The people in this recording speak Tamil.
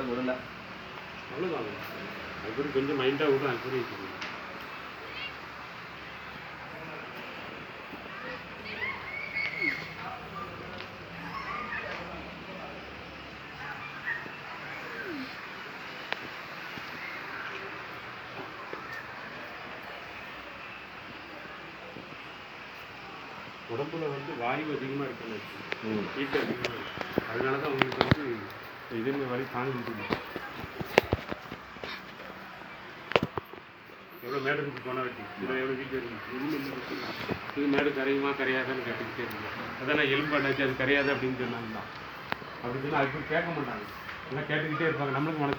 விடல அவ்வளோதாங்க. அதுக்கு கொஞ்சம் மைண்டாக விடும். அதுக்கு உடம்புல வந்து வாயு அதிகமாக இருக்கணும், ஹீட் அதிகமாக இருக்கும். அதனால தான் உங்களுக்கு வந்து இதுமே வலி தாங்க முடியும். எவ்வளோ மேடு இருந்து போனால் வெட்டி இதில் எவ்வளோ வீட்டில் இருந்துச்சு. இது மேடு கரையுமா கரையாதான்னு கேட்டுக்கிட்டே இருந்தேன். அதான் நான் எலும்பாடாச்சு அது கரையாது அப்படின்னு சொன்னாங்க தான். அப்படி சொன்னால் அதுக்கு கேட்க மாட்டாங்க. எல்லாம் கேட்டுக்கிட்டே இருப்பாங்க. நம்மளுக்கு மனசு